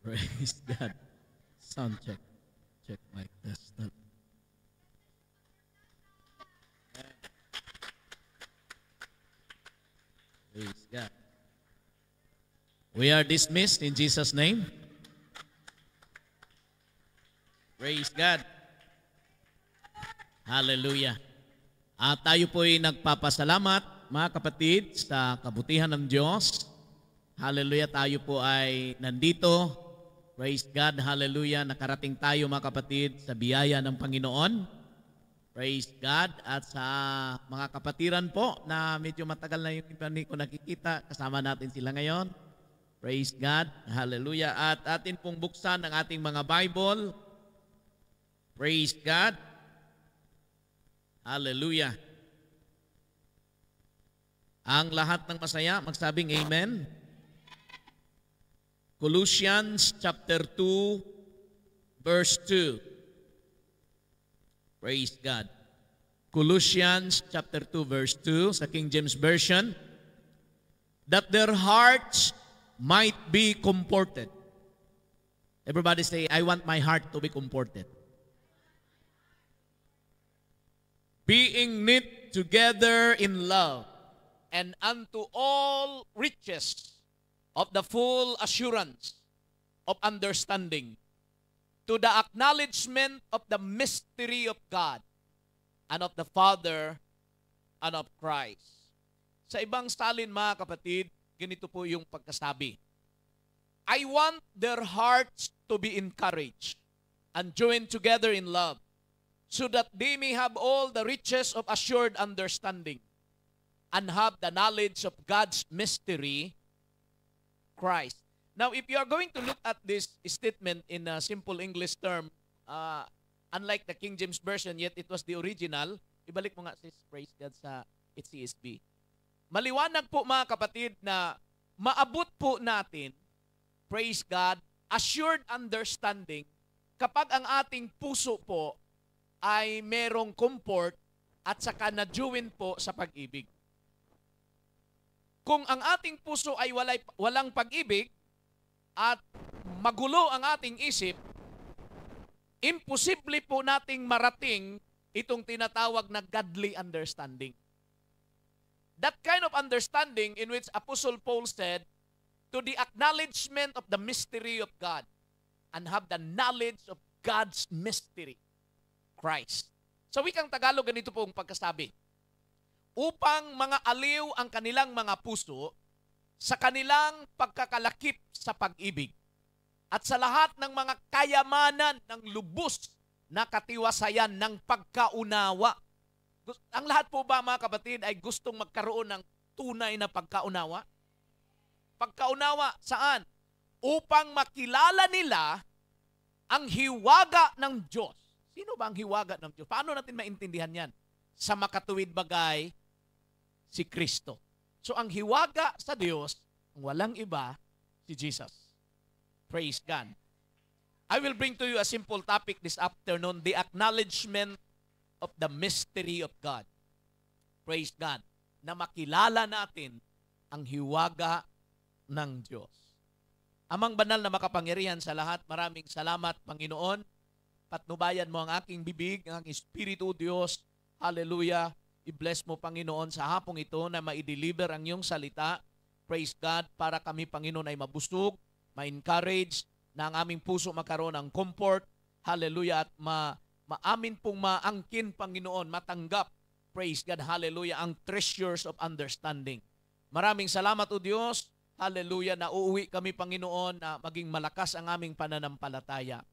Praise God. Sound check. Check mic test. Praise God. We are dismissed in Jesus' name. Praise God. Hallelujah. At tayo po'y nagpapasalamat, mga kapatid, sa kabutihan ng Diyos. Hallelujah. Tayo po ay nandito. Praise God. Hallelujah. Nakarating tayo, mga kapatid, sa biyaya ng Panginoon. Praise God. At sa mga kapatiran po na medyo matagal na yung iba ko nakikita, kasama natin sila ngayon. Praise God. Hallelujah. At atin pong buksan ang ating mga Bible. Praise God. Hallelujah. Ang lahat ng masaya, magsabing amen. Colossians chapter 2, verse 2. Praise God. Colossians chapter 2, verse 2 sa King James Version. That their hearts might be comforted. Everybody say, I want my heart to be comforted. Being knit together in love, and unto all riches of the full assurance of understanding, to the acknowledgement of the mystery of God, and of the Father, and of Christ. Sa ibang salin, mga kapatid, ganito po yung pagkasabi. I want their hearts to be encouraged and joined together in love, so that they may have all the riches of assured understanding and have the knowledge of God's mystery, Christ. Now, if you are going to look at this statement in a simple English term, unlike the King James Version, yet it was the original, ibalik mo nga, sis, praise God, sa CSB. Maliwanag po, mga kapatid, na maabot po natin, praise God, assured understanding kapag ang ating puso po ay merong comfort at saka najuwin po sa pag-ibig. Kung ang ating puso ay walang pag-ibig at magulo ang ating isip, imposible po nating marating itong tinatawag na godly understanding. That kind of understanding in which Apostle Paul said, to the acknowledgement of the mystery of God and have the knowledge of God's mystery, Christ. Sa wikang Tagalog, ganito po ang pagkasabi. Upang mga aliw ang kanilang mga puso sa kanilang pagkakalakip sa pag-ibig at sa lahat ng mga kayamanan ng lubos na katiwasayan ng pagkaunawa. Ang lahat po ba, mga kapatid, ay gustong magkaroon ng tunay na pagkaunawa? Pagkaunawa saan? Upang makilala nila ang hiwaga ng Diyos. Sino ba ang hiwaga ng Diyos? Paano natin maintindihan yan? Sa makatuwid bagay, si Kristo. So ang hiwaga sa Diyos, walang iba, si Jesus. Praise God. I will bring to you a simple topic this afternoon, the acknowledgement of the mystery of God. Praise God. Na makilala natin ang hiwaga ng Diyos. Amang banal na makapangyarihan sa lahat, maraming salamat, Panginoon. Patnubayan mo ang aking bibig, ang aking espiritu, Diyos. Hallelujah. I-bless mo, Panginoon, sa hapong ito na ma-deliver ang iyong salita. Praise God, para kami, Panginoon, ay mabusog, ma-encourage, na ang aming puso magkaroon ng comfort. Hallelujah. At maamin pong maangkin, Panginoon, matanggap, praise God, hallelujah, ang treasures of understanding. Maraming salamat, O Diyos. Hallelujah, na uuwi kami, Panginoon, na maging malakas ang aming pananampalataya.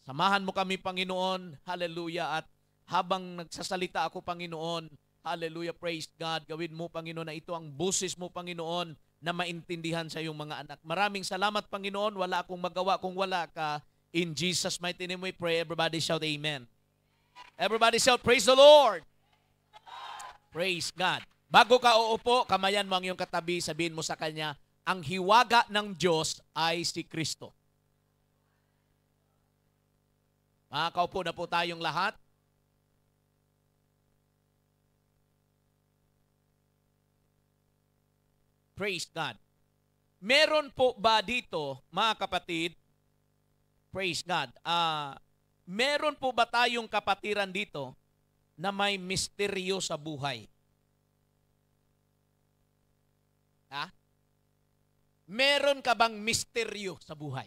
Samahan mo kami, Panginoon, hallelujah, at habang nagsasalita ako, Panginoon, hallelujah, praise God, gawin mo, Panginoon, na ito ang boses mo, Panginoon, na maintindihan sa iyong mga anak. Maraming salamat, Panginoon, wala akong magawa kung wala ka. In Jesus' mighty name we pray. Everybody shout amen. Everybody shout, praise the Lord. Praise God. Bago ka uupo, kamayan mo ang iyong katabi, sabihin mo sa kanya, ang hiwaga ng Diyos ay si Kristo. Makakaupo na po tayong lahat. Praise God. Meron po ba dito, mga kapatid, Praise God. Meron po ba tayong kapatiran dito na may misteryo sa buhay? Ha? Meron ka bang misteryo sa buhay?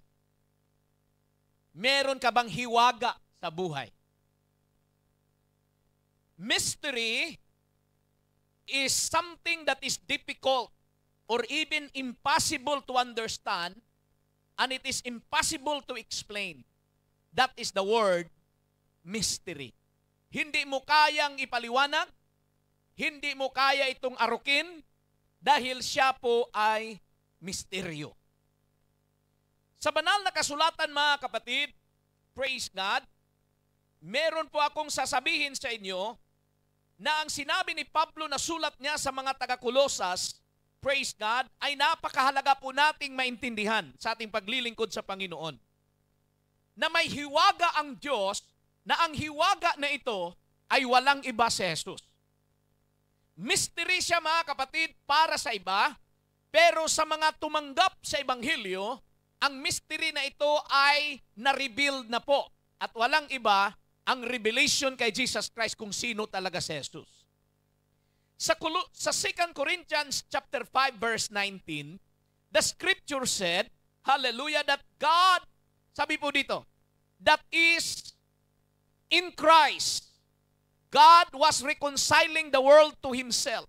Meron ka bang hiwaga sa buhay? Mystery is something that is difficult or even impossible to understand, and it is impossible to explain. That is the word mystery. Hindi mo kayang ipaliwanag, hindi mo kaya itong arukin, dahil siya po ay misteryo. Sa banal na kasulatan, mga kapatid, praise God, meron po akong sasabihin sa inyo na ang sinabi ni Pablo na sulat niya sa mga taga-Kolosas, praise God, ay napakahalaga po nating maintindihan sa ating paglilingkod sa Panginoon. Na may hiwaga ang Diyos, na ang hiwaga na ito ay walang iba si Jesus. Mystery siya, mga kapatid, para sa iba, pero sa mga tumanggap sa Ebanghelyo, ang mystery na ito ay na-revealed na po. At walang iba ang revelation kay Jesus Christ kung sino talaga si Jesus. Sa 2 Corinthians chapter 5 verse 19, the scripture said, hallelujah, that God, sabi po dito, that is in Christ, God was reconciling the world to Himself,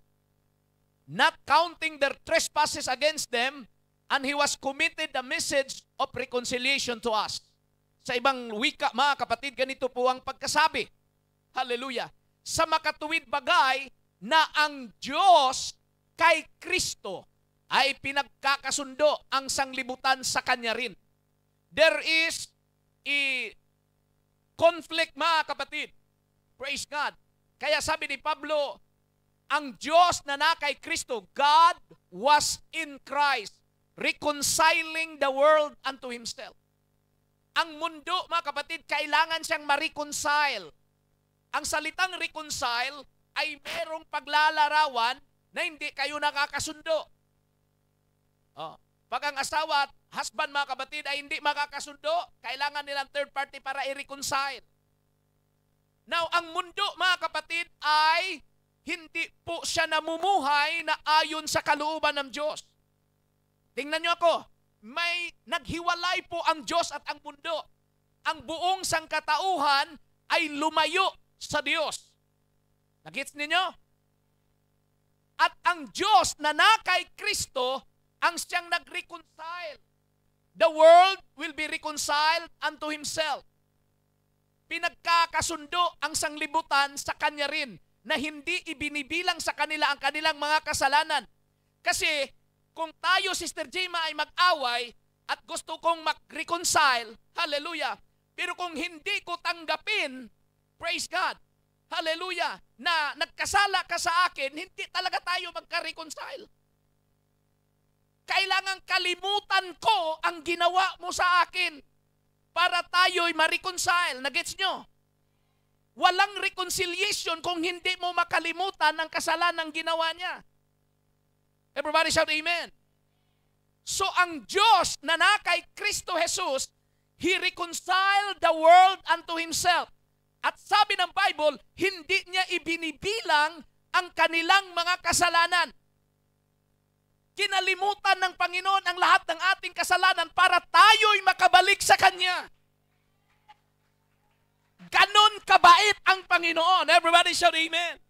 not counting their trespasses against them, and He was committed the message of reconciliation to us. Sa ibang wika, mga kapatid, ganito po ang pagkasabi. Hallelujah. Sa makatuwid bagay na ang Diyos kay Kristo ay pinagkakasundo ang sanglibutan sa Kanya rin. There is a conflict, mga kapatid. Praise God. Kaya sabi ni Pablo, ang Diyos na kay Kristo, God was in Christ, reconciling the world unto Himself. Ang mundo, mga kapatid, kailangan siyang ma-reconcile. Ang salitang reconcile ay merong paglalarawan na hindi kayo nakakasundo. Pag ang asawa at husband, mga kapatid, ay hindi makakasundo, kailangan nilang third party para i-reconcile. Now, ang mundo, mga kapatid, ay hindi po siya namumuhay na ayon sa kalooban ng Diyos. Tingnan niyo ako. May naghiwalay po ang Diyos at ang mundo. Ang buong sangkatauhan ay lumayo sa Diyos. Nagets ninyo? At ang Diyos na kay Kristo ang siyang nag-reconcile. The world will be reconciled unto Himself. Pinagkakasundo ang sanglibutan sa Kanya rin na hindi ibinibilang sa kanila ang kanilang mga kasalanan. Kasi kung tayo, Sister Jema, ay mag-away at gusto kong mag-reconcile, hallelujah, pero kung hindi ko tanggapin, praise God, hallelujah, na nagkasala ka sa akin, hindi talaga tayo magka-reconcile. Kailangan kalimutan ko ang ginawa mo sa akin para tayo'y ma-reconcile. Nagets nyo? Walang reconciliation kung hindi mo makalimutan ang kasalanan ginawa niya. Everybody shout amen. So ang Diyos na kay Kristo Jesus, He reconciled the world unto Himself. At sabi ng Bible, hindi niya ibinibilang ang kanilang mga kasalanan. Kinalimutan ng Panginoon ang lahat ng ating kasalanan para tayo'y makabalik sa Kanya. Ganon kabait ang Panginoon. Everybody shout amen.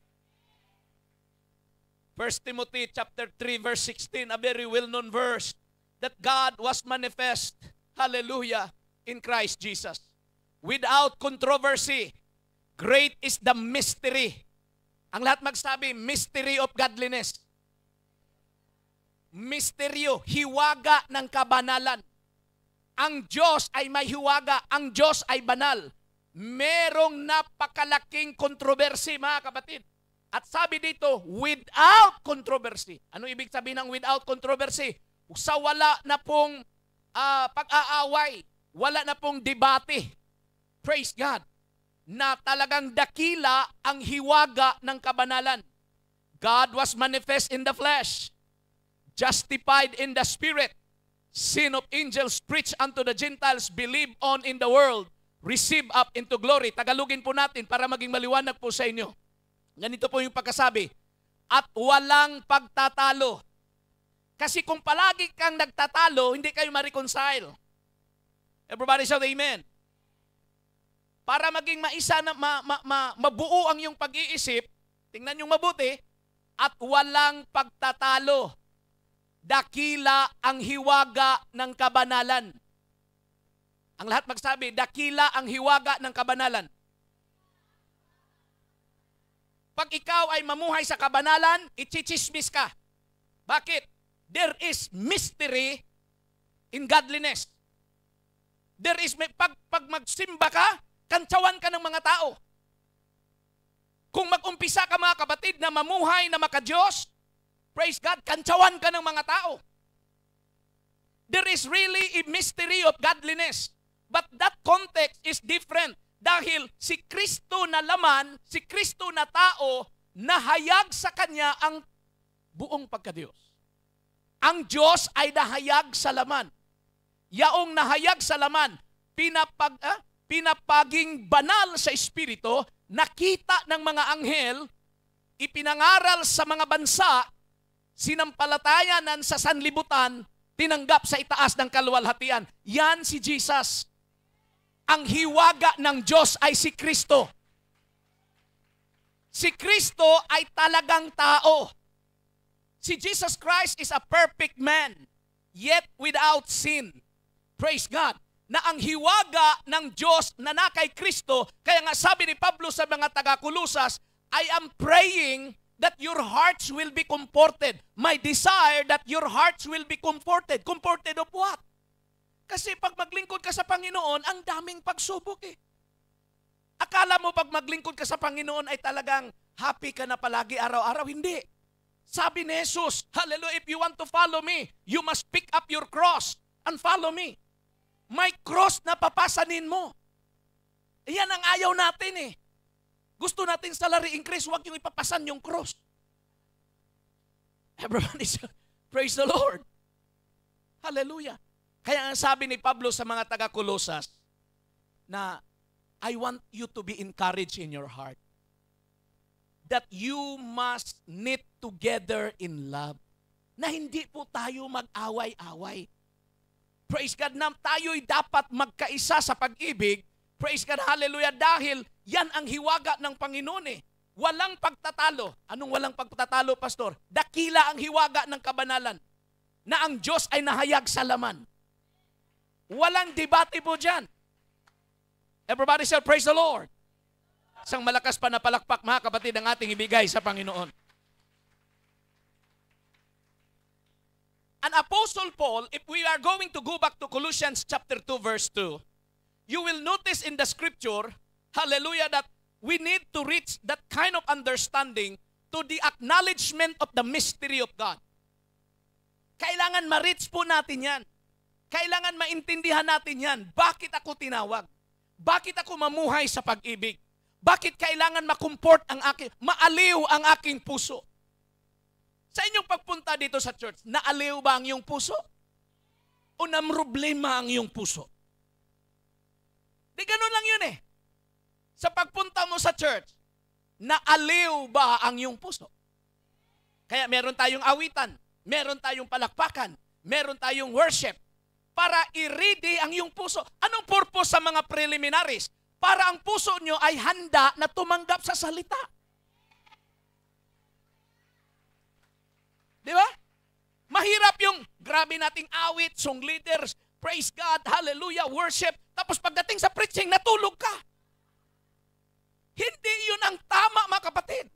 1 Timothy chapter 3 verse 16, a very well-known verse, that God was manifest, hallelujah, in Christ Jesus. Without controversy, great is the mystery. Ang lahat magsabi, mystery of godliness. Misteryo, hiwaga ng kabanalan. Ang Diyos ay may hiwaga, ang Diyos ay banal. Merong napakalaking kontrobersy, mga kapatid. At sabi dito, without controversy. Ano ibig sabihin ng without controversy? Sa wala na pong pag-aaway, wala na pong debate. Praise God. Na talagang dakila ang hiwaga ng kabanalan. God was manifest in the flesh, justified in the spirit, sin of angels preach unto the Gentiles, believe on in the world, receive up into glory. Tagalogin po natin para maging maliwanag po sa inyo. Ganito po yung pagkasabi, at walang pagtatalo. Kasi kung palagi kang nagtatalo, hindi kayo ma-reconcile. Everybody shout amen. Para maging maisa na mabuo ang iyong pag-iisip, tingnan yung mabuti, at walang pagtatalo. Dakila ang hiwaga ng kabanalan. Ang lahat magsabi, dakila ang hiwaga ng kabanalan. Pag ikaw ay mamuhay sa kabanalan, ichichismis ka. Bakit? There is mystery in godliness. There is, pag magsimba ka, kantsawan ka ng mga tao. Kung mag-umpisa ka mga kapatid na mamuhay na maka-Diyos, praise God, kantsawan ka ng mga tao. There is really a mystery of godliness. But that context is different. Dahil si Kristo na laman, si Kristo na tao, nahayag sa Kanya ang buong pagka-Diyos. Ang Diyos ay nahayag sa laman. Yaong nahayag sa laman, pinapaging banal sa Espiritu, nakita ng mga anghel, ipinangaral sa mga bansa, sinampalatayanan sa sanlibutan, tinanggap sa itaas ng kaluwalhatian. Yan si Jesus. Ang hiwaga ng Diyos ay si Kristo. Si Kristo ay talagang tao. Si Jesus Christ is a perfect man, yet without sin. Praise God. Na ang hiwaga ng Diyos na kay Kristo, kaya nga sabi ni Pablo sa mga taga-Kolosas, I am praying that your hearts will be comforted. My desire that your hearts will be comforted. Comforted of what? Kasi pag maglingkod ka sa Panginoon, ang daming pagsubok eh. Akala mo pag maglingkod ka sa Panginoon ay talagang happy ka na palagi araw-araw? Hindi. Sabi ni Jesus, hallelujah, if you want to follow me, you must pick up your cross and follow me. May cross na papasanin mo. Iyan ang ayaw natin eh. Gusto natin salary increase, huwag yung ipapasan yung cross. Everybody say, praise the Lord. Hallelujah. Kaya ang sabi ni Pablo sa mga taga-Kolosas na I want you to be encouraged in your heart that you must knit together in love. Na hindi po tayo mag-away-away. Praise God, na tayo'y dapat magkaisa sa pag-ibig. Praise God, hallelujah, dahil yan ang hiwaga ng Panginoon eh. Walang pagtatalo. Anong walang pagtatalo, Pastor? Dakila ang hiwaga ng kabanalan na ang Diyos ay nahayag sa laman. Walang debate po dyan. Everybody say, praise the Lord. Isang malakas pa na palakpak, mga kapatid, ang ating ibigay sa Panginoon. An Apostle Paul, if we are going to go back to Colossians chapter 2, verse 2, you will notice in the scripture, hallelujah, that we need to reach that kind of understanding to the acknowledgement of the mystery of God. Kailangan ma-reach po natin yan. Kailangan maintindihan natin yan. Bakit ako tinawag? Bakit ako mamuhay sa pag-ibig? Bakit kailangan makumport ang maaliw ang aking puso? Sa inyong pagpunta dito sa church, naaliw ba ang iyong puso? O namroblema ang iyong puso? Di ganun lang yun eh. Sa pagpunta mo sa church, naaliw ba ang iyong puso? Kaya meron tayong awitan, meron tayong palakpakan, meron tayong worship, para i-ready ang iyong puso. Anong purpose sa mga preliminaries? Para ang puso nyo ay handa na tumanggap sa salita. Di ba? Mahirap yung grabe nating awit, song leaders, praise God, hallelujah, worship, tapos pagdating sa preaching, natulog ka. Hindi yun ang tama, mga kapatid.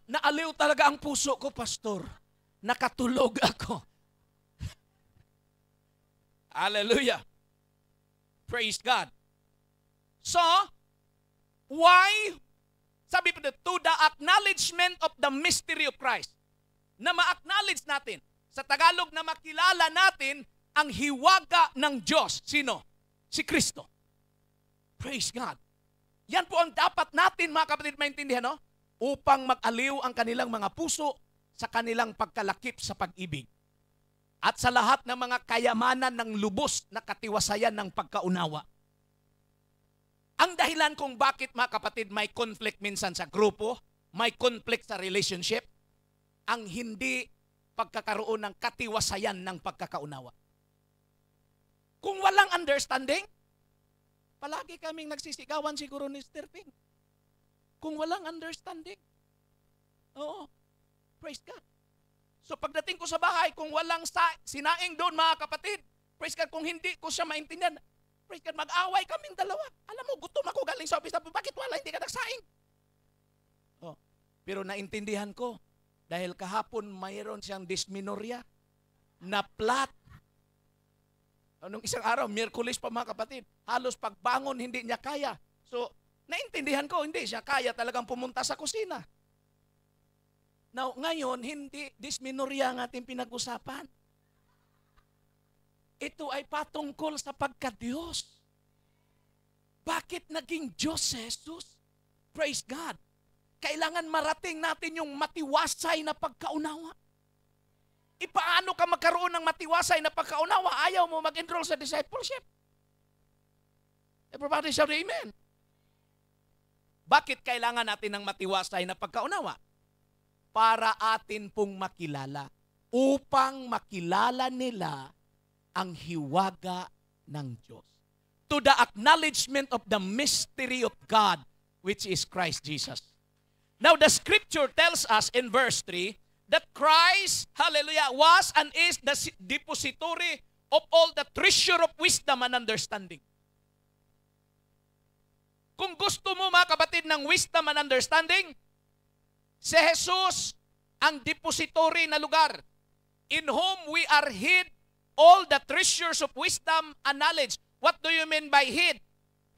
Naaliw talaga ang puso ko, Pastor. Nakatulog ako. Hallelujah. Praise God. So, why? Sabi po, to the acknowledgement of the mystery of Christ. Na ma-acknowledge natin. Sa Tagalog, na makilala natin ang hiwaga ng Diyos. Sino? Si Kristo. Praise God. Yan po ang dapat natin, mga kapatid, maintindihan, no? Upang mag-aliw ang kanilang mga puso sa kanilang pagkalakip sa pag-ibig. at sa lahat ng mga kayamanan ng lubos na katiwasayan ng pagkaunawa. Ang dahilan kung bakit, mga kapatid, may conflict minsan sa grupo, may conflict sa relationship, ang hindi pagkakaroon ng katiwasayan ng pagkakaunawa. Kung walang understanding, palagi kaming nagsisigawan siguro ni Mr. Ping. Kung walang understanding. Oo. Praise God. So pagdating ko sa bahay, kung walang sinaing doon, mga kapatid, praise God, kung hindi ko siya maintindihan, praise God, mag-away kaming dalawa. Alam mo, gutom ako galing sa office, bakit wala, hindi ka nagsaing? Oh. Pero naintindihan ko, dahil kahapon mayroon siyang dysmenorrhea na flat. Nung isang araw, Miyerkules pa, mga kapatid, halos pagbangon hindi niya kaya. So, naintindihan ko, hindi siya kaya talagang pumunta sa kusina. Now, ngayon, hindi dysmenorrhea ang ating pinag-usapan. Ito ay patungkol sa pagka-Diyos. Bakit naging Diyos si Jesus? Praise God. Kailangan marating natin yung matiwasay na pagkaunawa. Paano ka magkaroon ng matiwasay na pagkaunawa? Ayaw mo mag-enroll sa discipleship. Everybody shout amen. Bakit kailangan natin ng matiwasay na pagkaunawa? Para atin pong makilala. Upang makilala nila ang hiwaga ng Diyos. To the acknowledgement of the mystery of God, which is Christ Jesus. Now, the scripture tells us in verse 3 that Christ, hallelujah, was and is the depository of all the treasure of wisdom and understanding. Kung gusto mo, mga kapatid, ng wisdom and understanding, si Jesus ang depository na lugar in whom we are hid all the treasures of wisdom and knowledge. What do you mean by hid?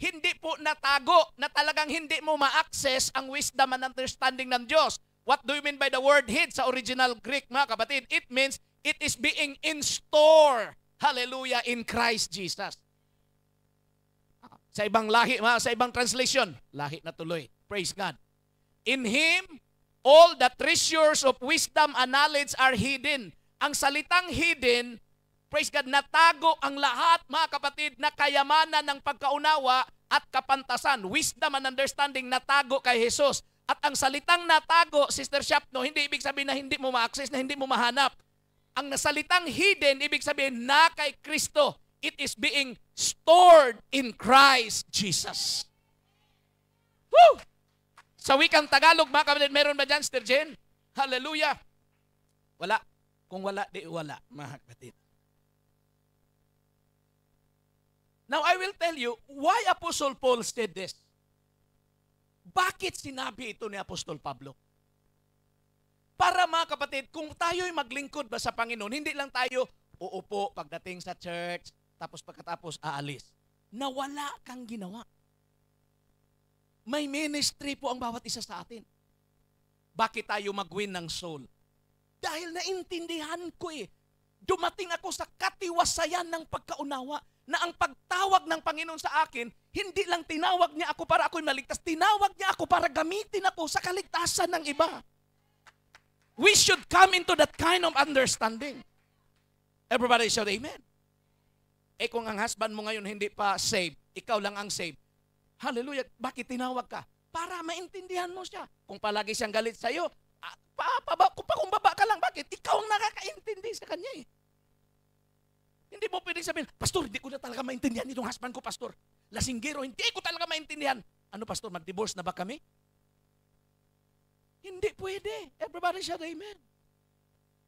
Hindi po natago, na talagang hindi mo ma-access ang wisdom and understanding ng Diyos. What do you mean by the word hid sa original Greek, mga kapatid? It means it is being in store, hallelujah, in Christ Jesus. Sa ibang lahi, sa ibang translation, lahi na tuloy. Praise God. In Him, all the treasures of wisdom and knowledge are hidden. Ang salitang hidden, praise God, natago ang lahat, mga kapatid, na kayamanan ng pagkaunawa at kapantasan. Wisdom and understanding natago kay Jesus. At ang salitang natago, Sister Shapno, hindi ibig sabihin na hindi mo ma-access, na hindi mo mahanap. Ang salitang hidden, ibig sabihin na kay Kristo. It is being stored in Christ Jesus. Woo! Sa wikang Tagalog, mga kapatid, meron ba dyan, Sister Jen? Hallelujah. Wala. Kung wala, di wala, mga kapatid. Now, I will tell you why Apostle Paul said this. Bakit sinabi ito ni Apostol Pablo? Para, mga kapatid, kung tayo'y maglingkod ba sa Panginoon, hindi lang tayo uupo pagdating sa church, tapos pagkatapos aalis. Nawala kang ginawa. May ministry po ang bawat isa sa atin. Bakit tayo mag-win ng soul? Dahil naintindihan ko dumating ako sa katiwasayan ng pagkaunawa na ang pagtawag ng Panginoon sa akin, hindi lang tinawag niya ako para ako'y maligtas, tinawag niya ako para gamitin ako sa kaligtasan ng iba. We should come into that kind of understanding. Everybody shout amen. Kung ang husband mo ngayon hindi pa saved, ikaw lang ang saved, hallelujah, bakit tinawag ka? Para maintindihan mo siya. Kung palagi siyang galit sa'yo, kung baba ka lang, bakit? Ikaw ang nakakaintindi sa kanya Hindi mo pwedeng sabihin, Pastor, hindi ko na talaga maintindihan itong husband ko, Pastor. Lasinggero, hindi ko talaga maintindihan. Ano, Pastor, mag-divorce na ba kami? Hindi pwede. Everybody shout amen.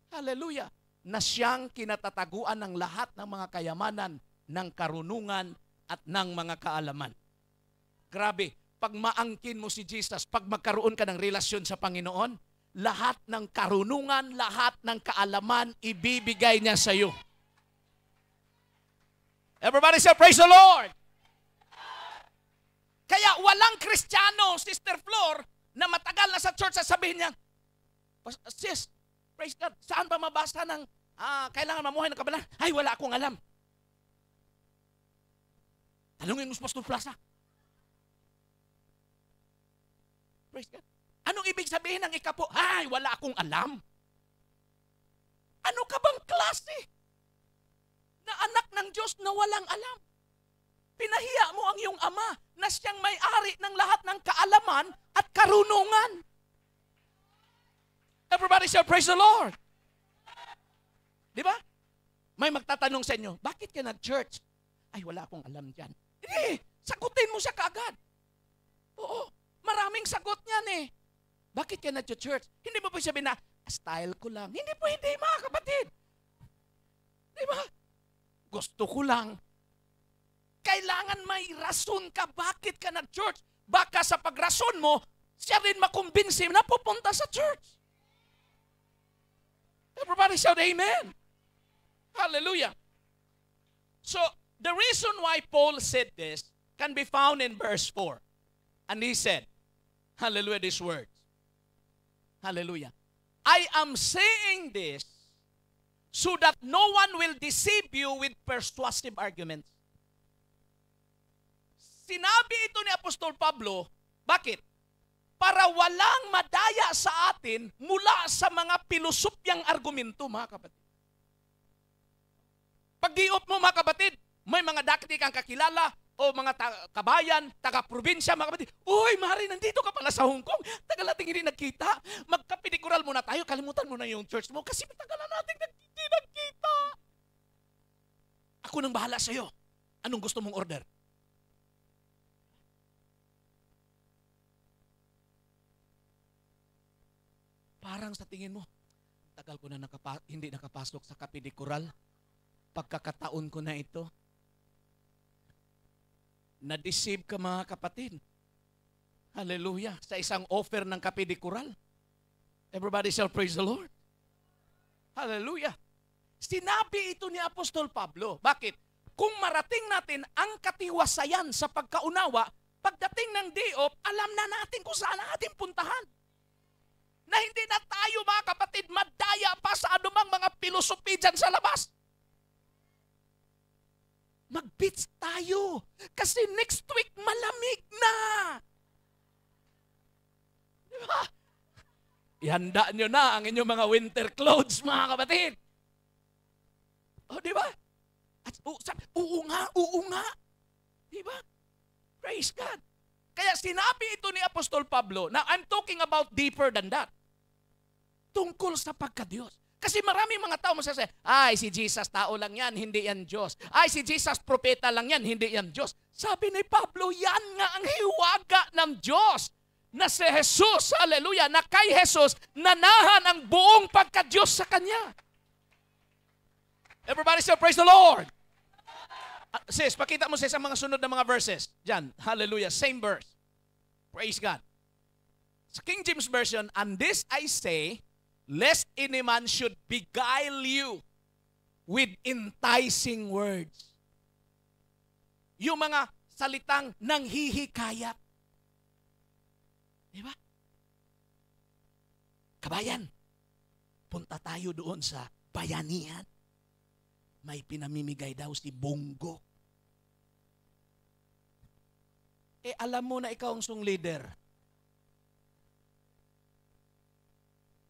Hallelujah. Na siyang kinatataguan ng lahat ng mga kayamanan, ng karunungan, at ng mga kaalaman. Grabe, pag maangkin mo si Jesus, pag magkaroon ka ng relasyon sa Panginoon, lahat ng karunungan, lahat ng kaalaman, ibibigay niya sa iyo. Everybody say, praise the Lord! Kaya walang Kristiyano, Sister Flor, na matagal na sa church, sasabihin niya, Sis, praise God, saan ba mabasa ng kailangan mamuhay ng kabanalan? Ay, wala akong alam. Tanungin mo sa Pastor Plaza. Praise God. Anong ibig sabihin ng ikapo? Ay, wala akong alam. Ano ka bang klase? Diyos na walang alam. Pinahiya mo ang iyong ama na siyang may-ari ng lahat ng kaalaman at karunungan. Everybody shall praise the Lord. Di ba? May magtatanong sa inyo, bakit ka nag-church? Ay, wala akong alam dyan. Hindi, sagutin mo siya kaagad. Oo, maraming sagot niyan eh. Bakit ka nag-church? Hindi mo pa sabihin na, style ko lang. Hindi pwede, mga kapatid. Di ba? Gusto ko lang. Kailangan may rason ka bakit ka nag-church. Baka sa pagrason mo, siya rin makumbinsi na pupunta sa church. Everybody shout amen. Hallelujah. So, the reason why Paul said this can be found in verse 4. And he said, hallelujah, these words. Hallelujah. I am saying this so that no one will deceive you with persuasive arguments. Sinabi ito ni Apostol Pablo, bakit? Para walang madaya sa atin mula sa mga pilosopyang argumento, mga kapatid. Pag-diop mo, mga kapatid, may mga dakti kang kakilala o mga kabayan, taga-probinsya, mga kapatid. Uy, Mari, nandito ka pala sa Hong Kong. Tagal natin hindi nagkita. Magkapidikural muna tayo. Kalimutan mo na yung church mo kasi tagal na natin hindi nagkita. Ako nang bahala sa'yo. Anong gusto mong order? Parang sa tingin mo, tagal ko na hindi nakapasok sa kapidikural. Pagkakataon ko na ito. Na-deceive ka, mga kapatid. Hallelujah. Sa isang offer ng kapidikural. Everybody shall praise the Lord. Hallelujah. Sinabi ito ni Apostol Pablo. Bakit? Kung marating natin ang katiwasayan sa pagkaunawa, pagdating ng day-off, alam na natin kung saan natin puntahan. Na hindi na tayo, mga kapatid, madaya pa sa anumang mga pilosopi dyan sa labas. Mag-beach tayo. Kasi next week, malamig na. Diba? Ihanda nyo na ang inyong mga winter clothes, mga kapatid. O, diba? At, oo nga. Diba? Praise God. Kaya sinabi ito ni Apostol Pablo, now I'm talking about deeper than that. Tungkol sa pagka-Diyos. Kasi marami mga tao masasabi, ay si Jesus tao lang yan, hindi yan Diyos. Ay si Jesus propeta lang yan, hindi yan Diyos. Sabi ni Pablo, yan nga ang hiwaga ng Diyos. Na si Jesus, hallelujah, na kay Jesus, nanahan ang buong pagka-Diyos sa Kanya. Everybody say, praise the Lord. Sis, pakita mo sa mga sunod na mga verses. Diyan, hallelujah, same verse. Praise God. Sa King James Version, and this I say, lest any man should beguile you with enticing words. Yung mga salitang nanghihikayat. Diba? Kabayan, punta tayo doon sa bayanihan. May pinamimigay daw si Bongo. Alam mo na ikaw ang song leader.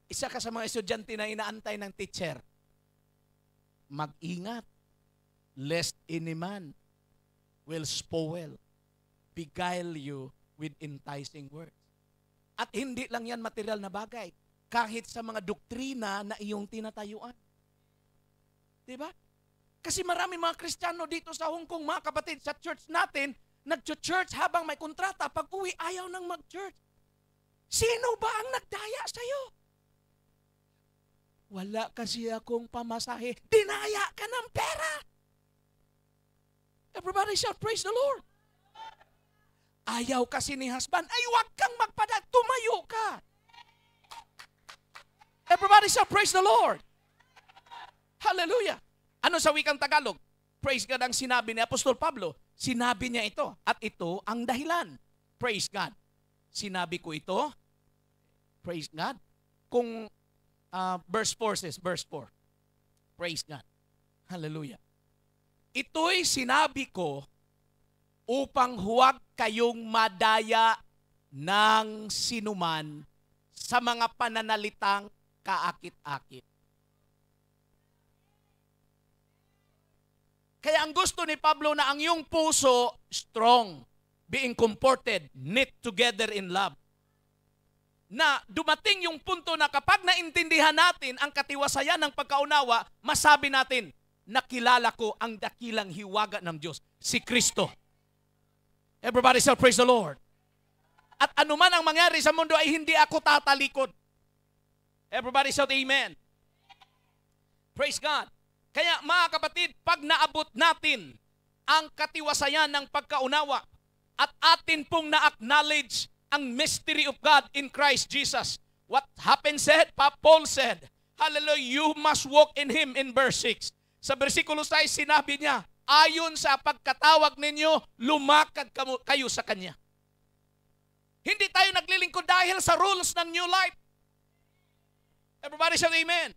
Isa ka sa mga estudyante na inaantay ng teacher. Mag-ingat, lest any man will spoil, beguile you with enticing words. At hindi lang yan material na bagay. Kahit sa mga doktrina na iyong tinatayuan. Diba? Kasi marami mga Kristiyano dito sa Hong Kong, mga kapatid, sa church natin, nag-church habang may kontrata, pag uwi ayaw nang mag-church. Sino ba ang nagdaya sa'yo? Wala kasi akong pamasahe. Dinaya ka ng pera. Everybody shout, praise the Lord. Ayaw kasi ni husband, ay huwag kang magpadala, tumayo ka. Everybody shout, praise the Lord. Hallelujah. Ano sa wikang Tagalog? Praise God ang sinabi ni Apostol Pablo. Sinabi niya ito at ito ang dahilan. Praise God. Sinabi ko ito. Praise God. Kung verse 4 says, verse 4. Praise God. Hallelujah. Ito'y sinabi ko upang huwag kayong madaya ng sinuman sa mga pananalitang kaakit-akit. Kaya ang gusto ni Pablo na ang iyong puso strong, being comforted, knit together in love. Na dumating yung punto na kapag naintindihan natin ang katiwasayan ng pagkaunawa, masabi natin, nakilala ko ang dakilang hiwaga ng Diyos, si Kristo. Everybody shall praise the Lord. At anuman ang mangyari sa mundo ay hindi ako tatalikod. Everybody shout amen. Praise God. Kaya mga kapatid, pag naabot natin ang katiwasayan ng pagkaunawa at atin pong na-acknowledge ang mystery of God in Christ Jesus, what happened said? Paul said, hallelujah, you must walk in Him in verse 6. Sa versikulo 6, sinabi niya, ayon sa pagkatawag ninyo, lumakad kayo sa Kanya. Hindi tayo naglilingkod dahil sa rules ng new life. Everybody shout amen.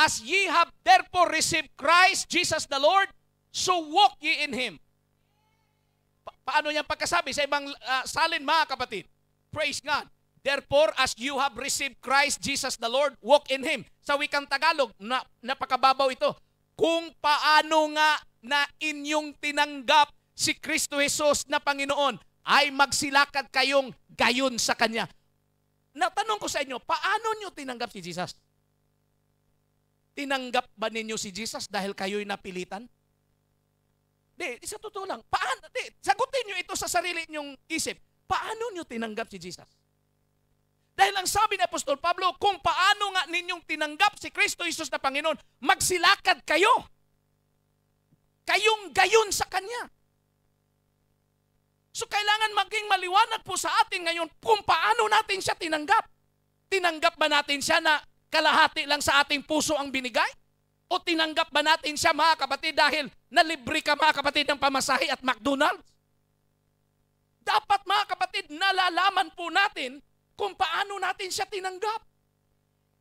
As ye have therefore received Christ Jesus the Lord, so walk ye in Him. Paano niyang pagkasabi sa ibang salin, mga kapatid? Praise God. Therefore, as you have received Christ Jesus the Lord, walk in Him. Sa wikang Tagalog, napakababaw ito. Kung paano nga na inyong tinanggap si Kristo Jesus na Panginoon, ay magsilakad kayong gayon sa Kanya. Natanong ko sa inyo, paano nyo tinanggap si Jesus? Tinanggap ba ninyo si Jesus dahil kayo'y napilitan? Di, sa totoo lang, paano? Di, sagutin nyo ito sa sarili nyong isip. Paano nyo tinanggap si Jesus? Dahil ang sabi ni Apostol Pablo, kung paano nga ninyong tinanggap si Kristo Jesus na Panginoon, magsilakad kayo. Kayong gayon sa Kanya. So kailangan maging maliwanag po sa atin ngayon kung paano natin siya tinanggap. Tinanggap ba natin siya na kalahati lang sa ating puso ang binigay? O tinanggap ba natin siya, mga kapatid, dahil nalibre ka, mga kapatid, ng pamasahe at McDonald's? Dapat, mga kapatid, nalalaman po natin kung paano natin siya tinanggap.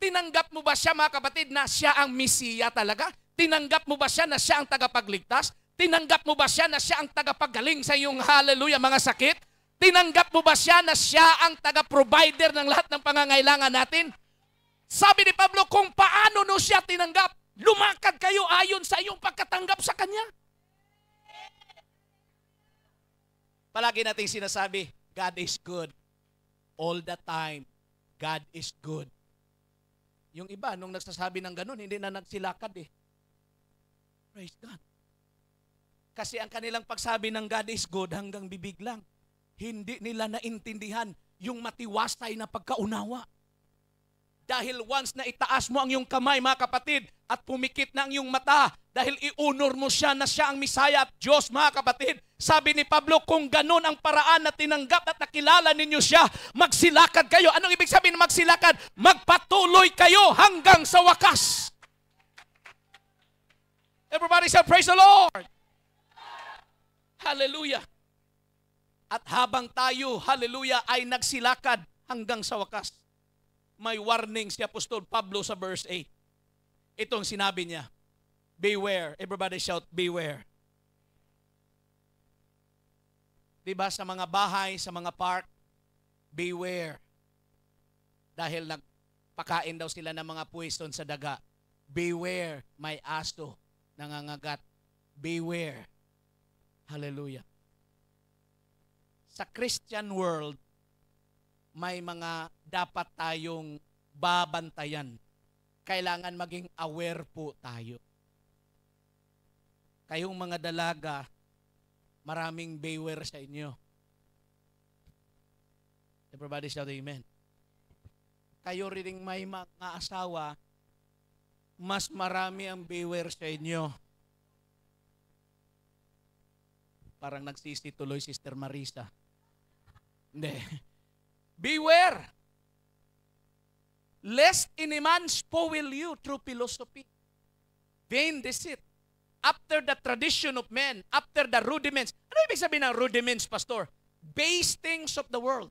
Tinanggap mo ba siya, mga kapatid, na siya ang Mesiya talaga? Tinanggap mo ba siya na siya ang tagapagligtas? Tinanggap mo ba siya na siya ang tagapagaling sa iyong hallelujah mga sakit? Tinanggap mo ba siya na siya ang taga-provider ng lahat ng pangangailangan natin? Sabi ni Pablo, kung paano no siya tinanggap, lumakad kayo ayon sa iyong pagkatanggap sa Kanya. Palagi natin sinasabi, God is good. All the time, God is good. Yung iba, nung nagsasabi ng ganun, hindi na nagsilakad eh. Praise God. Kasi ang kanilang pagsabi ng God is good hanggang bibig lang. Hindi nila naintindihan yung matiwasay na pagkaunawa. Dahil once na itaas mo ang iyong kamay, mga kapatid, at pumikit na ang iyong mata, dahil iunor mo siya na siya ang Misaya at Diyos, mga kapatid, sabi ni Pablo, kung ganun ang paraan na tinanggap at nakilala ninyo siya, magsilakad kayo. Anong ibig sabihin ng magsilakad? Magpatuloy kayo hanggang sa wakas. Everybody say, praise the Lord! Hallelujah! At habang tayo, hallelujah, ay nagsilakad hanggang sa wakas, may warning si Apostol Pablo sa verse 8. Itong sinabi niya, beware. Everybody shout, beware. Diba sa mga bahay, sa mga park, beware. Dahil nagpakain daw sila ng mga puwiston sa daga. Beware, may aso nangangagat. Beware. Hallelujah. Sa Christian world, may mga dapat tayong babantayan. Kailangan maging aware po tayo. Kayong mga dalaga, maraming beware sa inyo. Everybody shout amen. Kayo rin may mga asawa, mas marami ang beware sa inyo. Parang nagsisi tuloy Sister Marisa. Hindi. Beware, lest any man spoil you through philosophy, vain deceit, after the tradition of men, after the rudiments. Ano ibig sabihin ng rudiments, Pastor? Base things of the world.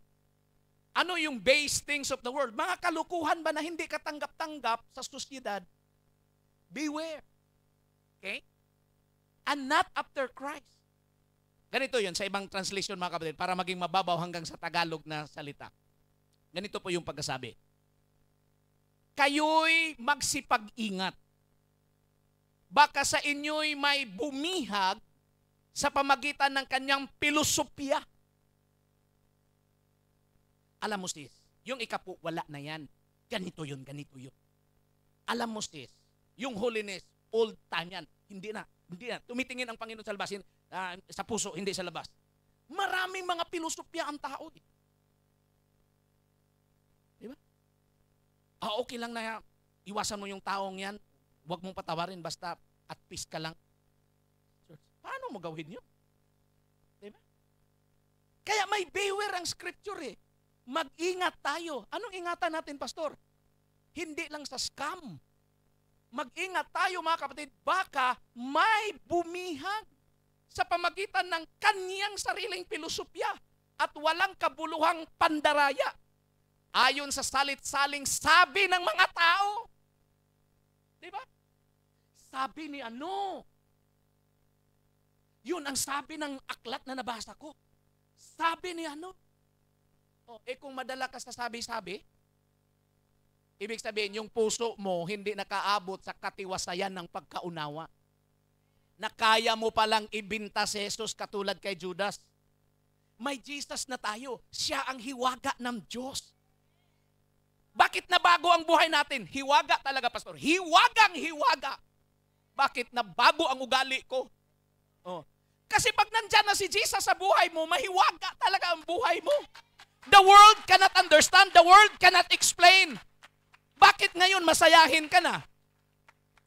Ano yung base things of the world? Mga kalukuhan ba na hindi katanggap-tanggap sa sosyedad? Beware. Okay? And not after Christ. Ganito yun sa ibang translation, mga kapatid, para maging mababaw hanggang sa Tagalog na salita. Ganito po yung pagkasabi. Kayo'y magsipag-ingat. baka sa inyo'y may bumihag sa pamagitan ng kanyang pilosopya. Alam mo sis, yung ikapu, wala na yan. Ganito yun, ganito yun. Alam mo sis, yung holiness, old time yan. Hindi na. Tumitingin ang Panginoon sa labas, sa puso, hindi sa labas. Maraming mga pilosopya ang tao. Diba? Okay lang na iwasan mo yung taong yan. Huwag mong patawarin, basta at peace ka lang. Paano mo gawin yun? Diba? Kaya may beware ang scripture eh. Mag-ingat tayo. Anong ingatan natin, pastor? Hindi lang sa scam. Mag-ingat tayo mga kapatid, baka may bumihag sa pamagitan ng kanyang sariling pilosopya at walang kabuluhang pandaraya. Ayon sa salit-saling sabi ng mga tao. Diba? Sabi ni ano? Yun ang sabi ng aklat na nabasa ko. Sabi ni ano? Kung madala ka sa sabi-sabi, ibig sabihin, yung puso mo hindi nakaabot sa katiwasayan ng pagkaunawa. Na kaya mo palang ibinta si Jesus katulad kay Judas. May Jesus na tayo. Siya ang hiwaga ng Diyos. Bakit nabago ang buhay natin? Hiwaga talaga, pastor. Hiwagang hiwaga. Bakit nabago ang ugali ko? Kasi pag nandyan na si Jesus sa buhay mo, mahiwaga talaga ang buhay mo. The world cannot understand. The world cannot explain. Bakit ngayon masayahin ka na?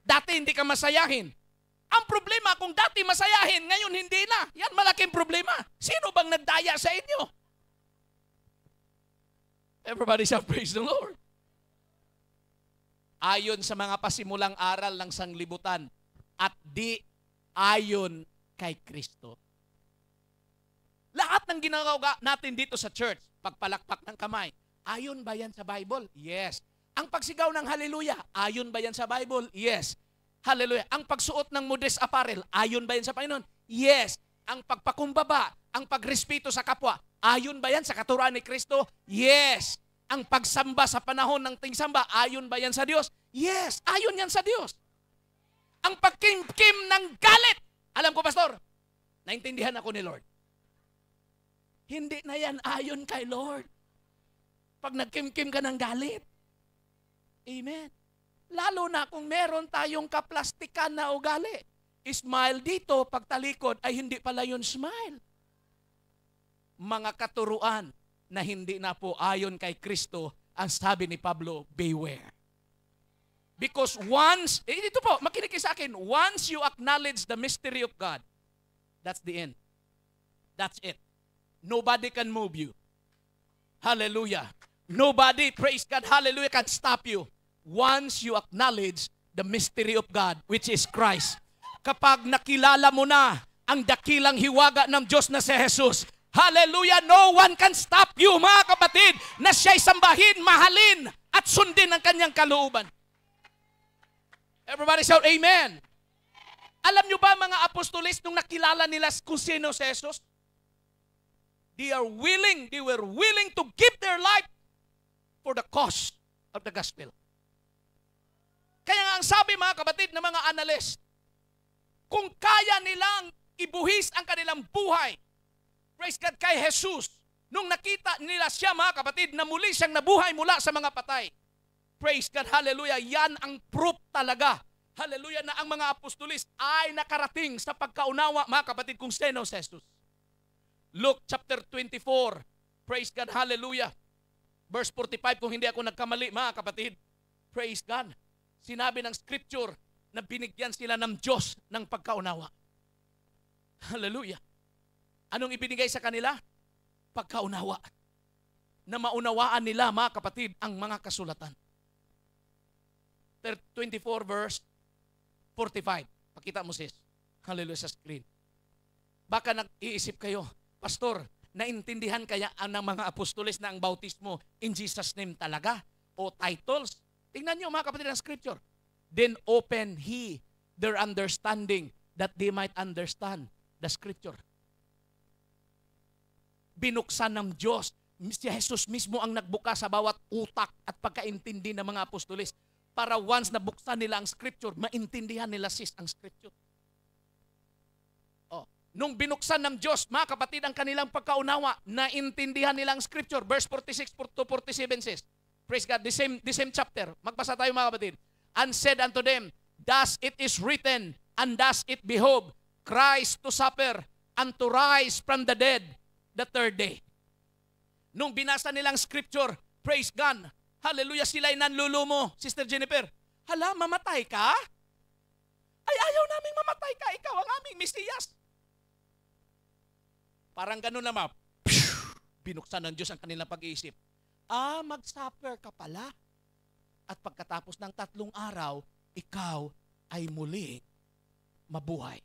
Dati hindi ka masayahin. Ang problema, kung dati masayahin, ngayon hindi na. Yan malaking problema. Sino bang nagdaya sa inyo? Everybody shall praise the Lord. Ayon sa mga pasimulang aral ng sanglibutan at di ayon kay Kristo. Lahat ng ginagawa natin dito sa church, pagpalakpak ng kamay, ayon ba yan sa Bible? Yes. Ang pagsigaw ng hallelujah, ayon ba yan sa Bible? Yes. Hallelujah. Ang pagsuot ng modest apparel, ayon ba yan sa Panginoon? Yes. Ang pagpakumbaba, ang pagrespeto sa kapwa, ayon ba yan sa katuruan ni Kristo? Yes. Ang pagsamba sa panahon ng tingsamba, ayon ba yan sa Diyos? Yes. Ayon yan sa Diyos. Ang pagkimkim ng galit, alam ko, pastor, naintindihan ako ni Lord. Hindi na yan ayon kay Lord. Pag nagkimkim ka ng galit. Amen. Lalo na kung meron tayong kaplastikan na ugali. Smile dito, pagtalikod ay hindi pala yun smile. Mga katuruan na hindi na po ayon kay Kristo, ang sabi ni Pablo, beware. Because once, ito po, makinig kayo sa akin, once you acknowledge the mystery of God, that's the end. That's it. Nobody can move you. Hallelujah. Nobody, praise God, hallelujah, can stop you. Once you acknowledge the mystery of God, which is Christ. Kapag nakilala mo na ang dakilang hiwaga ng Diyos na si Jesus, hallelujah, no one can stop you, mga kapatid, na siya'y sambahin, mahalin, at sundin ang kanyang kalooban. Everybody shout, amen. Alam nyo ba mga apostolis nung nakilala nila kung sino si Jesus? They were willing to give their life for the cause of the gospel. Kaya nga ang sabi mga kapatid ng mga analyst, kung kaya nilang ibuhis ang kanilang buhay, praise God, kay Jesus, nung nakita nila siya mga kapatid na muli siyang nabuhay mula sa mga patay, praise God, hallelujah, yan ang proof talaga, hallelujah, na ang mga apostolis ay nakarating sa pagkaunawa mga kapatid kung sino si Jesus. Luke chapter 24, praise God, hallelujah, verse 45, kung hindi ako nagkamali mga kapatid, praise God, sinabi ng scripture na binigyan sila ng Diyos ng pagkaunawa. Hallelujah. Anong ibinigay sa kanila? Pagkaunawa. Na maunawaan nila mga kapatid ang mga kasulatan. 24 verse 45. Pakita mo sis. Hallelujah sa screen. Baka nag-iisip kayo, pastor, naintindihan kaya ng mga apostoles na ang bautismo in Jesus' name talaga? O titles? Tingnan nyo mga kapatid ng scripture. Then open he their understanding that they might understand the scripture. Binuksan ng Diyos. Si Jesus mismo ang nagbuka sa bawat utak at pagkaintindi ng mga apostoles. para once na buksan nila ang scripture, maintindihan nila ang scripture. Oh, nung binuksan ng Diyos, mga kapatid, ang kanilang pagkaunawa, naintindihan nila ang scripture. Verse 46 to 47 says, praise God, the same chapter. Magbasa tayo mga kapatid. And said unto them, thus it is written, and thus it behove Christ to suffer and to rise from the dead the third day. Nung binasa nilang scripture, praise God, hallelujah, sila'y nanlulumo, Sister Jennifer. Hala, mamatay ka? Ay, ayaw naming mamatay ka, ikaw ang aming Mesiyas. Parang ganun naman, binuksan ng Diyos ang kanilang pag-iisip. Mag-suffer ka pala. At pagkatapos ng 3 araw, ikaw ay muli mabuhay.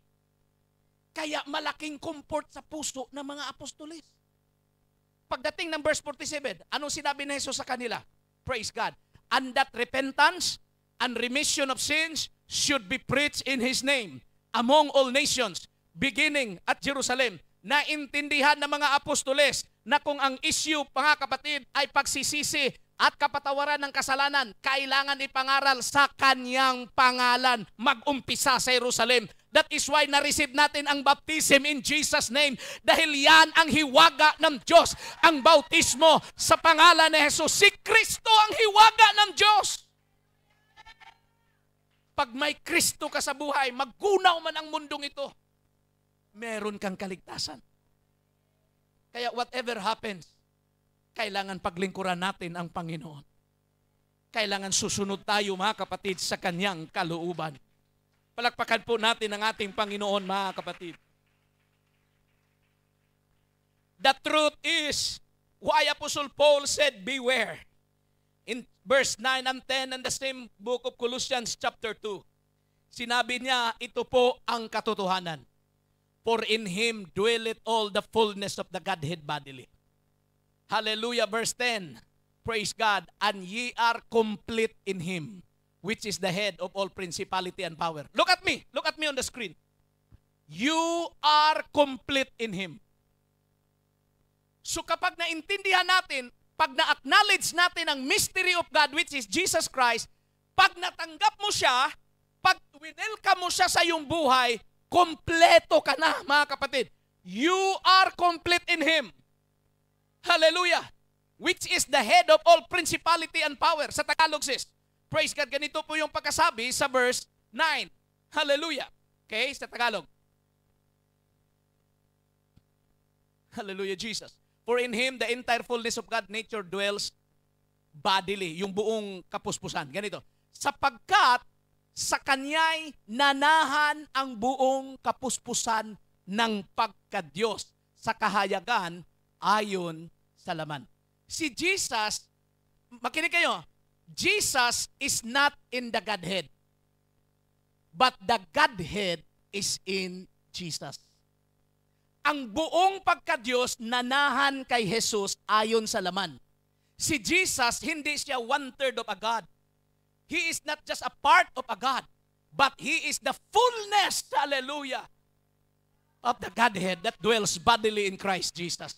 Kaya malaking comfort sa puso ng mga apostolis. Pagdating ng verse 47, anong sinabi ni Jesus sa kanila? Praise God. And that repentance and remission of sins should be preached in His name among all nations, beginning at Jerusalem. Naintindihan ng mga apostoles na kung ang issue, mga kapatid, ay pagsisisi at kapatawaran ng kasalanan, kailangan ipangaral sa Kanyang pangalan. Mag-umpisa sa Jerusalem. That is why na-receive natin ang baptism in Jesus' name. Dahil yan ang hiwaga ng Diyos. Ang bautismo sa pangalan ni Jesus. Si Kristo ang hiwaga ng Diyos. Pag may Kristo ka sa buhay, maggunaw man ang mundong ito, meron kang kaligtasan. Kaya whatever happens, kailangan paglingkuran natin ang Panginoon. Kailangan susunod tayo, mga kapatid, sa Kanyang kalooban. Palakpakan po natin ang ating Panginoon, mga kapatid. The truth is why Apostle Paul said, beware. In verse 9 and 10 in the same book of Colossians chapter 2, sinabi niya, ito po ang katotohanan. For in Him dwelleth all the fullness of the Godhead bodily. Hallelujah, verse 10. Praise God. And ye are complete in Him, which is the head of all principality and power. Look at me. Look at me on the screen. You are complete in Him. So kapag naintindihan natin, pag na-acknowledge natin ang mystery of God, which is Jesus Christ, pag natanggap mo siya, pag winelcome mo siya sa iyong buhay, kompleto ka na, mga kapatid. You are complete in Him. Hallelujah. Which is the head of all principality and power. Sa Tagalog says, praise God, ganito po yung pagkasabi sa verse 9. Hallelujah. Okay, sa Tagalog. Hallelujah, Jesus. For in Him, the entire fullness of God nature dwells bodily. Yung buong kapuspusan. Ganito. Sapagkat sa Kanya'y nanahan ang buong kapuspusan ng pagka-Diyos sa kahayagan ayon sa laman. Si Jesus, makinig kayo, Jesus is not in the Godhead, but the Godhead is in Jesus. Ang buong pagka-Diyos nanahan kay Jesus ayon sa laman. Si Jesus, hindi siya 1/3 of a God. He is not just a part of a God, but He is the fullness, hallelujah, of the Godhead that dwells bodily in Christ Jesus.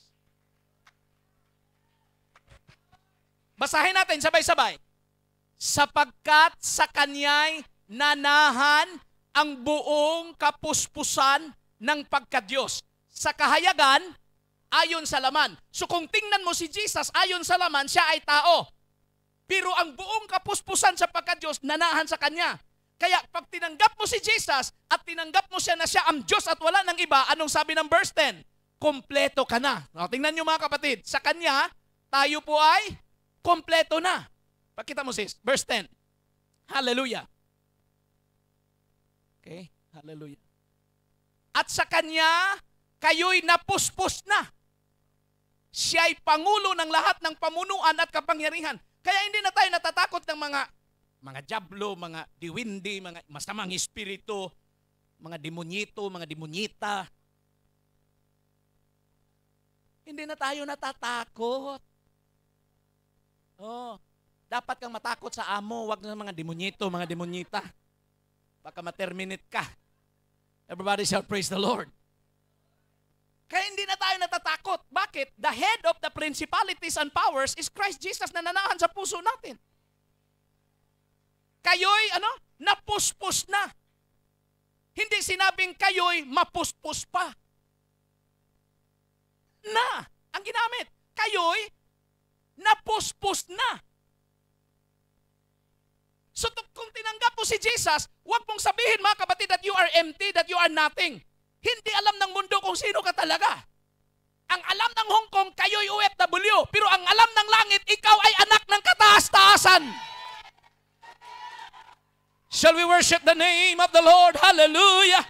Basahin natin sabay-sabay. Sapagkat sa Kanya'y nanahan ang buong kapuspusan ng pagka-Diyos sa kahayagan ayon sa laman. So kung tingnan mo si Jesus ayon sa laman, siya ay tao. Pero ang buong kapuspusan sa pagka-Diyos nanahan sa Kanya. Kaya pag tinanggap mo si Jesus at tinanggap mo siya na siya ang Diyos at wala ng iba, anong sabi ng verse 10? Kompleto ka na. O, tingnan nyo mga kapatid, sa Kanya, tayo po ay kompleto na. Pakita mo sis, verse 10. Hallelujah. Okay, hallelujah. At sa Kanya, kayo'y napuspos na. Siya'y Pangulo ng lahat ng pamunuan at kapangyarihan. Kaya hindi na tayo natatakot ng mga diablo, mga diwindi, mga masamang espiritu, mga demonyito, mga demonyita. Hindi na tayo natatakot. Oh, dapat kang matakot sa amo, wag na mga demonyito, mga demonyita. Baka ma-terminate ka. Everybody shall praise the Lord. Kaya hindi na tayo natatakot. Bakit? The head of the principalities and powers is Christ Jesus na nanahan sa puso natin. kayo'y napuspos na. Hindi sinabing kayo'y mapuspos pa. Na, ang ginamit. Kayo'y napuspos na. So kung tinanggap mo si Jesus, huwag mong sabihin mga kapatid that you are empty, that you are nothing. Hindi alam ng mundo kung sino ka talaga. Ang alam ng Hong Kong, kayo'y OFW. Pero ang alam ng langit, ikaw ay anak ng kataas-taasan. Shall we worship the name of the Lord? Hallelujah!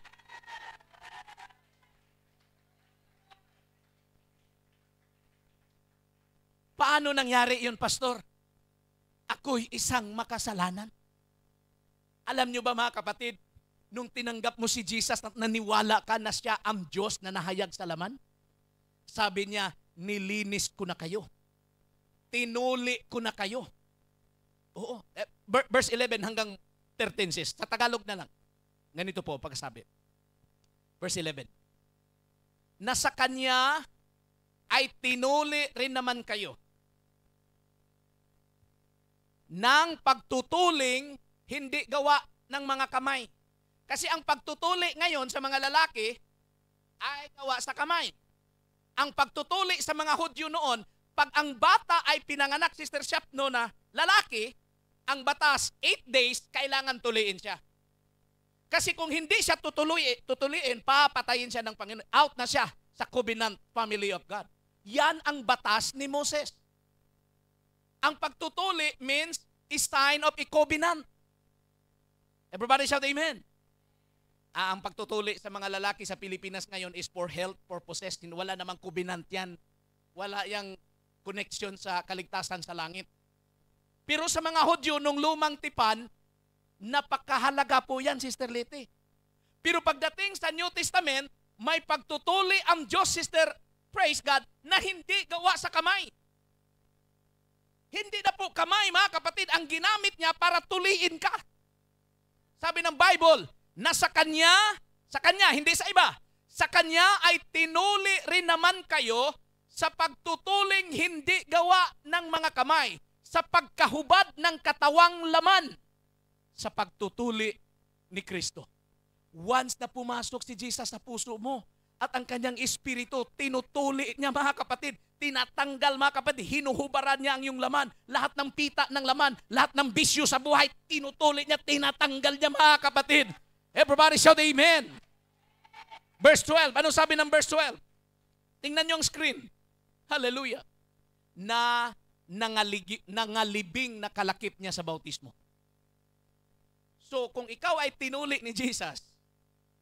Paano nangyari yun, Pastor? Ako'y isang makasalanan. Alam nyo ba mga kapatid, nung tinanggap mo si Jesus at naniwala ka na siya ang Diyos na nahayag sa laman, sabi niya, nilinis ko na kayo. Tinuli ko na kayo. Oo. Verse 11 hanggang 13 says, sa Tagalog na lang. Ganito po pagkasabi. Verse 11. Na sa Kanya ay tinuli rin naman kayo ng pagtutuling hindi gawa ng mga kamay. Kasi ang pagtutuli ngayon sa mga lalaki ay gawa sa kamay. Ang pagtutuli sa mga Hudyo noon, pag ang bata ay pinanganak, Sister Shapno, na lalaki, ang batas, 8 days, kailangan tuliin siya. Kasi kung hindi siya tutuliin, papatayin siya ng Panginoon. Out na siya sa covenant family of God. Yan ang batas ni Moses. Ang pagtutuli means a sign of a covenant. Everybody shout amen. Ang pagtutuli sa mga lalaki sa Pilipinas ngayon is for health purposes. Wala namang covenant yan. Wala yang connection sa kaligtasan sa langit. Pero sa mga Hudyo nung lumang tipan, napakahalaga po yan, Sister Liti. Pero pagdating sa New Testament, may pagtutuli ang Diyos, Sister, praise God, na hindi gawa sa kamay. Hindi na po kamay, mga kapatid, ang ginamit niya para tuliin ka. Sabi ng Bible, na sa Kanya, hindi sa iba, sa Kanya ay tinuli rin naman kayo sa pagtutuling hindi gawa ng mga kamay, sa pagkahubad ng katawang laman, sa pagtutuli ni Kristo. Once na pumasok si Jesus sa puso mo at ang Kanyang Espiritu, tinutuli niya mga kapatid, tinatanggal mga kapatid, hinuhubaran niya ang iyong laman, lahat ng pita ng laman, lahat ng bisyo sa buhay, tinutuli niya, tinatanggal niya mga kapatid. Everybody shout amen. Verse 12. Ano sabi ng verse 12? Tingnan niyo ang screen. Hallelujah. Na nangalibing na kalakip niya sa bautismo. So, kung ikaw ay tinuli ni Jesus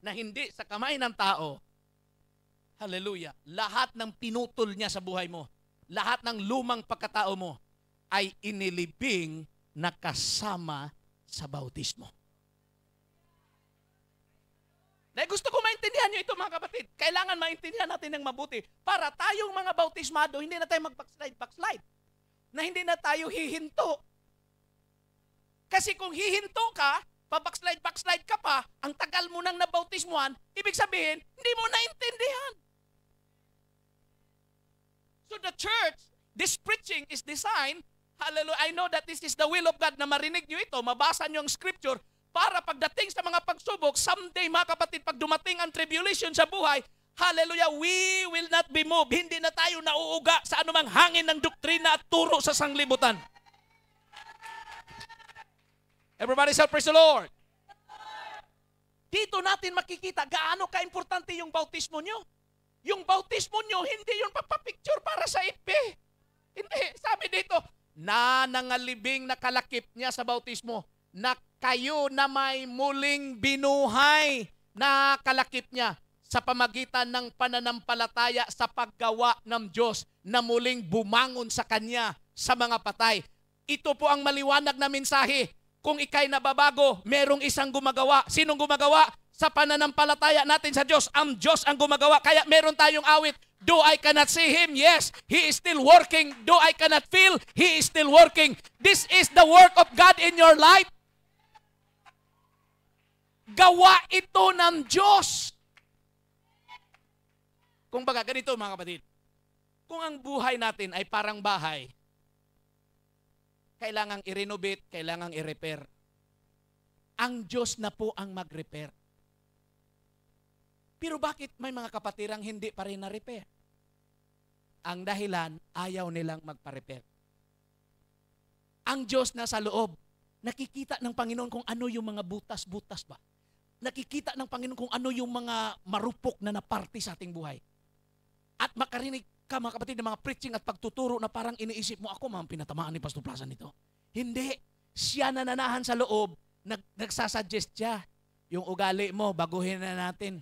na hindi sa kamay ng tao, hallelujah, lahat ng pinutol niya sa buhay mo, lahat ng lumang pagkatao mo, ay inilibing na kasama sa bautismo. Dahil gusto ko maintindihan nyo ito mga kapatid. Kailangan maintindihan natin ng mabuti para tayong mga bautismado, hindi na tayo mag-backslide. Na hindi na tayo hihinto. Kasi kung hihinto ka, pa-backslide ka pa, ang tagal mo nang nabautismuhan, ibig sabihin, hindi mo naintindihan. So the church, this preaching is designed, hallelujah, I know that this is the will of God na marinig nyo ito, mabasa nyo ang scripture, para pagdating sa mga pagsubok, someday mga kapatid, pag dumating ang tribulation sa buhay, hallelujah, we will not be moved. Hindi na tayo nauuga sa anumang hangin ng doktrina at turo sa sanglibutan. Everybody shout, praise the Lord. Dito natin makikita gaano ka-importante yung bautismo nyo. Yung bautismo nyo, hindi yung papapicture para sa FB. Hindi. Sabi dito, na nangalibing na kalakip niya sa bautismo, na kayo na may muling binuhay na kalakip niya sa pamagitan ng pananampalataya sa paggawa ng Diyos na muling bumangon sa Kanya sa mga patay. Ito po ang maliwanag na mensahe. Kung ikay nababago, merong isang gumagawa. Sinong gumagawa? Sa pananampalataya natin sa Diyos. Ang Diyos ang gumagawa. Kaya meron tayong awit. Though I cannot see Him, yes, He is still working. Though I cannot feel, He is still working. This is the work of God in your life. Gawa ito ng Diyos. Kung baga, ganito mga kapatid. Kung ang buhay natin ay parang bahay, kailangang i-renovate, kailangang i-repair. Ang Diyos na po ang mag-repair. Pero bakit may mga kapatirang hindi pa rin na-repair? Ang dahilan, ayaw nilang magpa-repair. Ang Diyos na sa loob, nakikita ng Panginoon kung ano yung mga butas-butas ba. Nakikita ng Panginoon kung ano yung mga marupok na naparti sa ating buhay. At makarinig ka mga kapatid ng mga preaching at pagtuturo na parang iniisip mo, ako mga pinatamaan ni Pastor Plaza nito. Hindi. Siya nananahan sa loob, nagsasuggest siya. Yung ugali mo, baguhin na natin.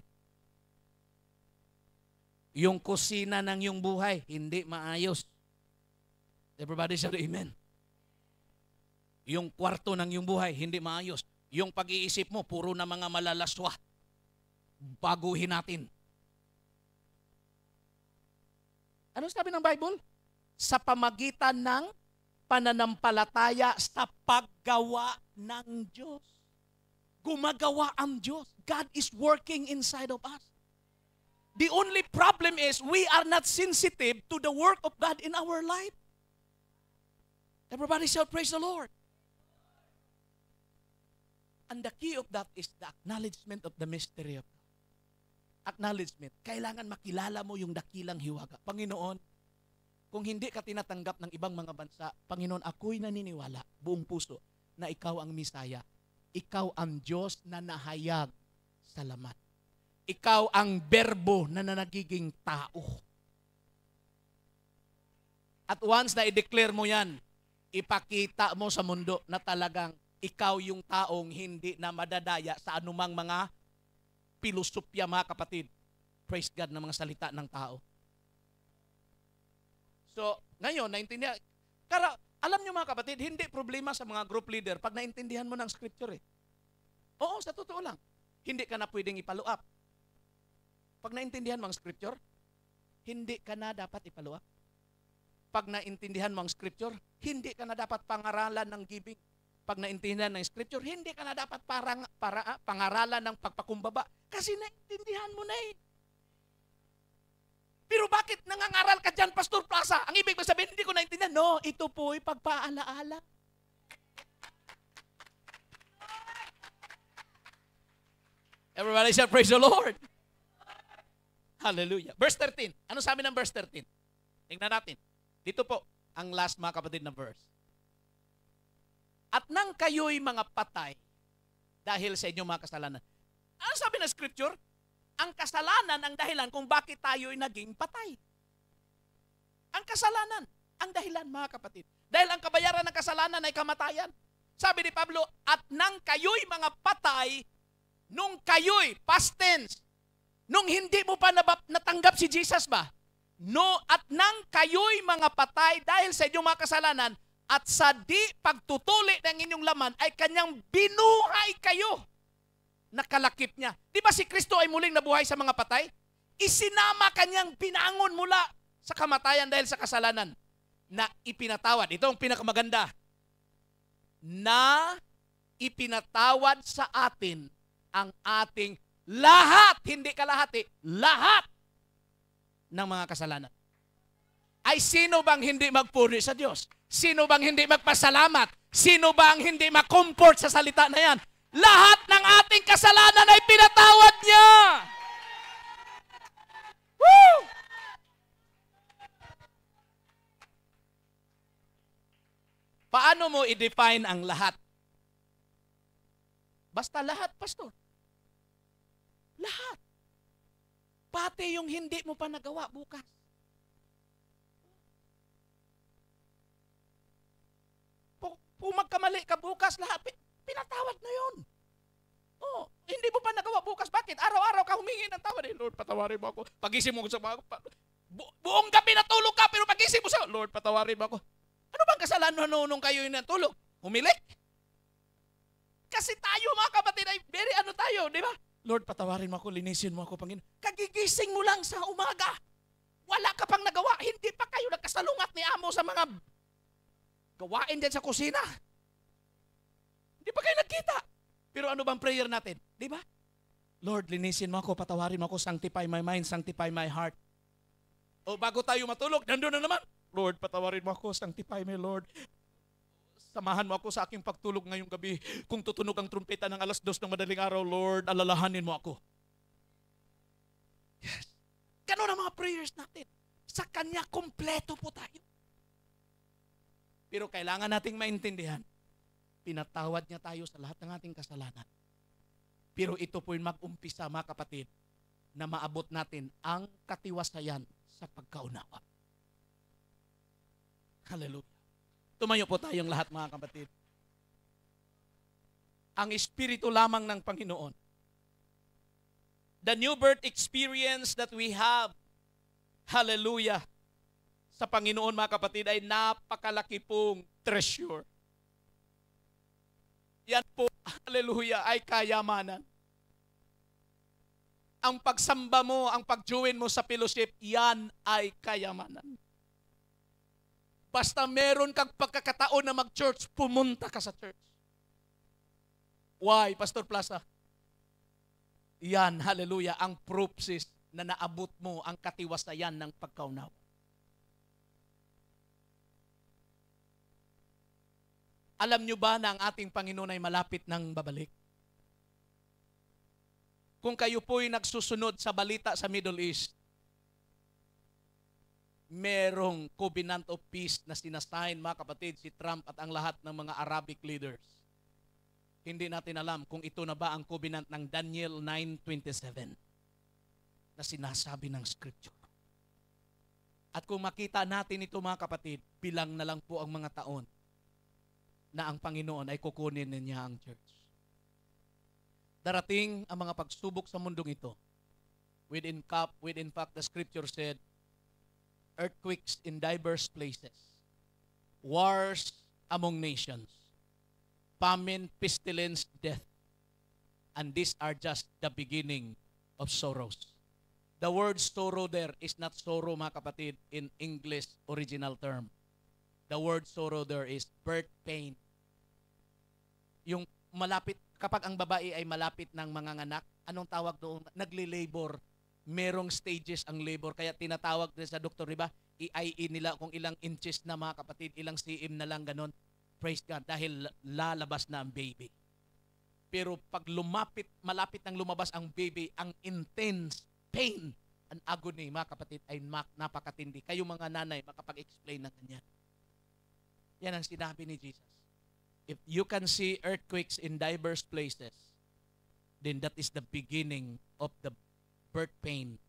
Yung kusina ng yung buhay, hindi maayos. Everybody shout amen. Yung kwarto ng yung buhay, hindi maayos. Yung pag-iisip mo, puro na mga malalaswa. Baguhin natin. Ano sabi ng Bible? Sa pamagitan ng pananampalataya sa paggawa ng Diyos. Gumagawa ang Diyos. God is working inside of us. The only problem is we are not sensitive to the work of God in our life. Everybody shout, praise the Lord. And the key of that is the acknowledgement of the mystery of God. Acknowledgement. Kailangan makilala mo yung dakilang hiwaga. Panginoon, kung hindi ka tinatanggap ng ibang mga bansa, Panginoon, ako'y naniniwala, buong puso, na ikaw ang Misaya. Ikaw ang Diyos na nahayag sa laman. Ikaw ang berbo na nagiging tao. At once na i-declare mo yan, ipakita mo sa mundo na talagang ikaw yung taong hindi na madadaya sa anumang mga pilosopya, mga kapatid. Praise God ng mga salita ng tao. So, ngayon, naintindihan. Kaya, alam nyo mga kapatid, hindi problema sa mga group leader pag naintindihan mo ng scripture eh. Oo, sa totoo lang. Hindi ka na pwedeng ipalo up. Pag naintindihan mo ang scripture, hindi ka na dapat ipalo up. Pag naintindihan mo ang scripture, hindi ka na dapat pangaralan ng giving. Pag naintindihan ng scripture, hindi ka na dapat pangaralan ng pagpakumbaba. Kasi naintindihan mo na eh. Pero bakit nangangaral ka dyan, Pastor Plaza? Ang ibig sabihin, hindi ko naintindihan. No, ito po'y pagpaalaala. Everybody shout, praise the Lord. Hallelujah. Verse 13. Ano sabi ng verse 13? Tingnan natin. Dito po, ang last mga kapatid na verse. At nang kayo'y mga patay dahil sa inyong mga kasalanan. Ano sabi ng scripture? Ang kasalanan ang dahilan kung bakit tayo'y naging patay. Ang kasalanan ang dahilan mga kapatid. Dahil ang kabayaran ng kasalanan ay kamatayan. Sabi ni Pablo, at nang kayo'y mga patay, nung kayo'y, past tense, nung hindi mo pa natanggap si Jesus ba? No, at nang kayo'y mga patay dahil sa inyong mga kasalanan at sa di pagtutuli ng inyong laman ay kanyang binuhay kayo. Nakalakip niya. Di ba si Kristo ay muling nabuhay sa mga patay? Isinama kanyang binangon mula sa kamatayan dahil sa kasalanan na ipinatawad. Ito ang pinakamaganda. Na ipinatawad sa atin ang ating lahat, hindi kalahati, lahat ng mga kasalanan. Ay sino bang hindi magpuri sa Diyos? Sino bang hindi magpasalamat? Sino bang hindi mag-comfort sa salita na yan? Lahat ng ating kasalanan ay pinatawad niya. Woo! Paano mo i-define ang lahat? Basta lahat, pastor. Lahat. Pati yung hindi mo pa nagawa bukas. Kung magkamali ka bukas, lahat, pinatawad na yun. Oh, hindi mo pa nagawa bukas. Bakit? Araw-araw ka humingi ng tawad. Lord, patawarin mo ako. Pagising mo sa mga... buong gabi natulog ka, pero pagising mo sa... Lord, patawarin mo ako. Ano bang kasalanan nung kayo yung natulog? Humilik? Kasi tayo mga kapatid ay very tayo, di ba? Lord, patawarin mo ako, linisin mo ako, Panginoon. Kagigising mo lang sa umaga. Wala ka pang nagawa. Hindi pa kayo nagkasalungat ni Amo sa mga gawain dyan sa kusina. Hindi pa kayo nagkita. Pero ano bang prayer natin? Di ba? Lord, linisin mo ako, patawarin mo ako, sanctify my mind, sanctify my heart. O bago tayo matulog, nandun na naman. Lord, patawarin mo ako, sanctify me, Lord. Samahan mo ako sa aking pagtulog ngayong gabi. Kung tutunog ang trumpeta ng 2:00 ng madaling araw, Lord, alalahanin mo ako. Yes. Ganun ang mga prayers natin. Sa Kanya, kompleto po tayo. Pero kailangan nating maintindihan, pinatawad niya tayo sa lahat ng ating kasalanan. Pero ito po yung mag-umpisa, mga kapatid, na maabot natin ang katiwasayan sa pagkaunawa. Hallelujah. Tumayo po tayong lahat, mga kapatid. Ang Espiritu lamang ng Panginoon. The new birth experience that we have, hallelujah, sa Panginoon, mga kapatid, ay napakalaki pong treasure. Yan po, hallelujah, ay kayamanan. Ang pagsamba mo, ang pag-join mo sa fellowship, yan ay kayamanan. Basta meron kang pagkakataon na mag-church, pumunta ka sa church. Why, Pastor Plaza? Yan, hallelujah, ang proof sis na naabot mo ang katiwasayan ng pagkaunawa. Alam nyo ba na ang ating Panginoon ay malapit ng babalik? Kung kayo po'y nagsusunod sa balita sa Middle East, merong covenant of peace na sinasign, mga kapatid, si Trump at ang lahat ng mga Arabic leaders. Hindi natin alam kung ito na ba ang covenant ng Daniel 9:27 na sinasabi ng Scripture. At kung makita natin ito, mga kapatid, bilang na lang po ang mga taon na ang Panginoon ay kukunin niya ang church. Darating ang mga pagsubok sa mundong ito. Within fact, the Scripture said, earthquakes in diverse places, wars among nations, famine, pestilence, death. And these are just the beginning of sorrows. The word sorrow there is not sorrow, mga kapatid, in English original term. The word sorrow there is birth pain. Yung malapit, kapag ang babae ay malapit ng mga anak, anong tawag doon? Nagli-labor. Merong stages ang labor. Kaya tinatawag din sa doktor, diba? I-IE nila kung ilang inches na, mga kapatid, ilang cm na lang ganon. Praise God. Dahil lalabas na ang baby. Pero pag malapit nang lumabas ang baby, ang intense pain, ang agony, mga kapatid, ay napakatindi. Kayo mga nanay, makapag-explain na ganyan. Yan ang sinabi ni Jesus. If you can see earthquakes in diverse places, then that is the beginning of the birth pain.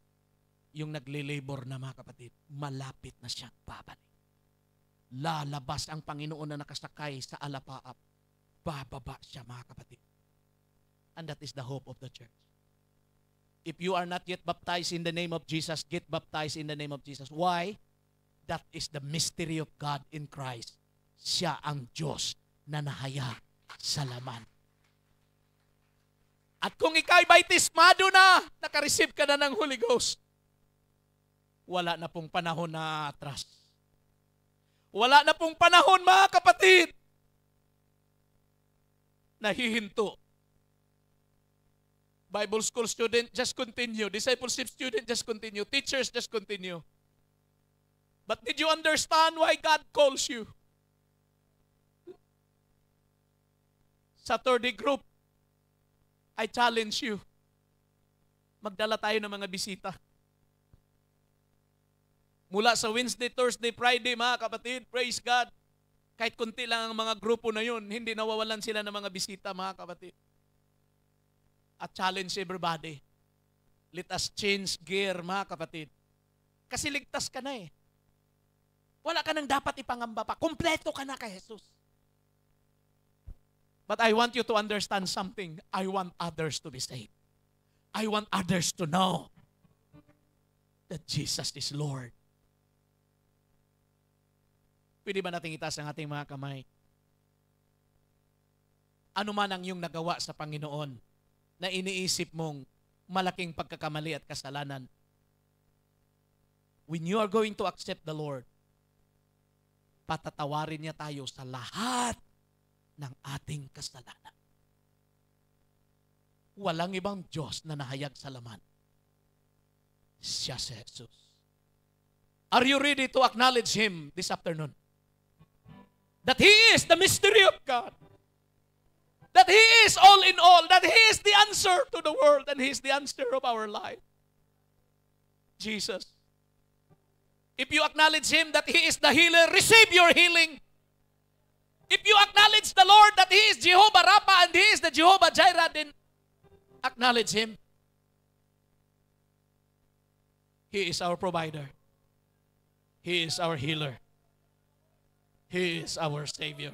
Yung nagli-labor na, mga kapatid, malapit na siyang babalik. Lalabas ang Panginoon na nakasakay sa alapaap. Bababa siya, mga kapatid. And that is the hope of the church. If you are not yet baptized in the name of Jesus, get baptized in the name of Jesus. Why? That is the mystery of God in Christ. Siya ang Diyos na nahaya sa laman. At kung ika'y bautismado na, nakareceive ka na ng Holy Ghost, wala na pong panahon na atras. Wala na pong panahon, mga kapatid, nahihinto. Bible school student, just continue. Discipleship student, just continue. Teachers, just continue. But did you understand why God calls you? Sa 3rd group, I challenge you. Magdala tayo ng mga bisita. Mula sa Wednesday, Thursday, Friday, mga kapatid, praise God. Kahit kunti lang ang mga grupo na yun, hindi nawawalan sila ng mga bisita, mga kapatid. At challenge everybody. Let us change gear, mga kapatid. Kasi ligtas ka na eh. Wala ka nang dapat ipangamba pa. Kompleto ka na kay Jesus. But I want you to understand something. I want others to be saved. I want others to know that Jesus is Lord. Pwede ba nating itaas ang ating mga kamay? Ano man ang iyong nagawa sa Panginoon na iniisip mong malaking pagkakamali at kasalanan, when you are going to accept the Lord, patatawarin niya tayo sa lahat ng ating kasalanan. Walang ibang Diyos na nahayag sa laman. Siya si Jesus. Are you ready to acknowledge Him this afternoon? that He is the mystery of God, that He is all in all, that He is the answer to the world, and He is the answer of our life. Jesus. If you acknowledge Him that He is the healer, receive your healing. If you acknowledge the Lord that He is Jehovah Rapha and He is the Jehovah Jireh, then acknowledge Him. He is our provider. He is our healer. He is our Savior.